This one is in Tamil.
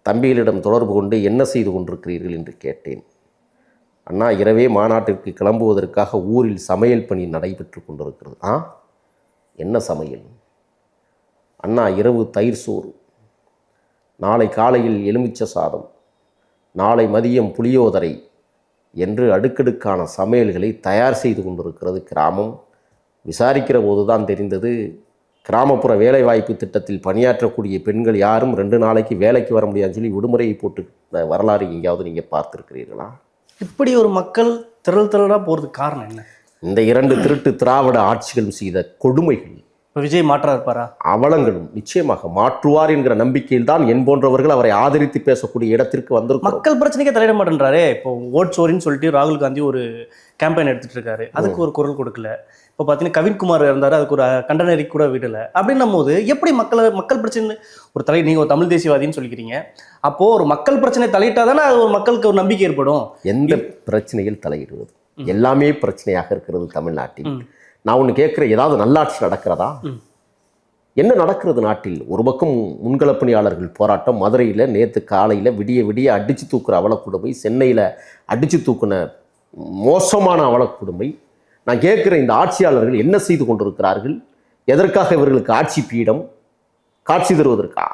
தம்பிகளிடம் தொடர்பு கொண்டு என்ன செய்து கொண்டிருக்கிறீர்கள் என்று கேட்டேன். அண்ணா, இரவே மாநாட்டிற்கு கிளம்புவதற்காக ஊரில் சமையல் பணி நடைபெற்று கொண்டிருக்கிறது. என்ன சமையல்? அண்ணா, இரவு தயிர் சோறு, நாளை காலையில் எலுமிச்சை சாதம், நாளை மதியம் புளியோதரை என்று அடுக்கடுக்கான சமையல்களை தயார் செய்து கொண்டிருக்கிறது கிராமம். விசாரிக்கிற போது தான் தெரிந்தது, கிராமப்புற வேலைவாய்ப்பு திட்டத்தில் பணியாற்றக்கூடிய பெண்கள் யாரும் 2 நாளைக்கு வேலைக்கு வர முடியாதுன்னு சொல்லி விடுமுறையை போட்டு வரலாறு எங்கேயாவது நீங்கள் பார்த்துருக்கிறீர்களா? இப்படி ஒரு மக்கள் திரளாக போகிறதுக்கு காரணம் என்ன? இந்த 2 திருட்டு திராவிட ஆட்சிகள் செய்த கொடுமைகள். இப்போ விஜய் மாற்றா இருப்பாரா? அவலங்களும் நிச்சயமாக மாற்றுவார் என்கிற நம்பிக்கையில் தான் என் போன்றவர்கள் அவரை ஆதரித்து பேசக்கூடிய இடத்திற்கு வந்திருக்கும். மக்கள் பிரச்சனைக்கே தலையிட மாட்டேன்றாரே. இப்போ ஓட் சோரின்னு சொல்லிட்டு ராகுல் காந்தி ஒரு கேம்பெயின் எடுத்துட்டு இருக்காரு, அதுக்கு ஒரு குரல் கொடுக்கல. இப்போ பார்த்தீங்கன்னா கவின்குமார் இருந்தார், அதுக்கு ஒரு கண்டனரி கூட விடலை. அப்படின்னும் போது எப்படி மக்கள் பிரச்சனை ஒரு நீங்கள் ஒரு தமிழ் தேசியவாதின்னு சொல்லிக்கிறீங்க, அப்போது ஒரு மக்கள் பிரச்சனை தலையிட்டா தானே அது ஒரு மக்களுக்கு ஒரு நம்பிக்கை ஏற்படும். எந்த பிரச்சனையில் தலையிடுவது? எல்லாமே பிரச்சனையாக இருக்கிறது தமிழ்நாட்டில். நான் ஒன்று கேட்குறேன், ஏதாவது நல்லாட்சி நடக்கிறதா? என்ன நடக்கிறது நாட்டில்? ஒரு பக்கம் முன்களப்பணியாளர்கள் போராட்டம், மதுரையில் நேற்று காலையில் விடிய விடிய அடித்து தூக்குற அவலக்கொடுமை, சென்னையில் அடித்து தூக்குன மோசமான அவலக்கொடுமை. நான் கேட்குறேன், இந்த ஆட்சியாளர்கள் என்ன செய்து கொண்டிருக்கிறார்கள்? எதற்காக இவர்களுக்கு ஆட்சி பீடம்? காட்சி தருவதற்கா?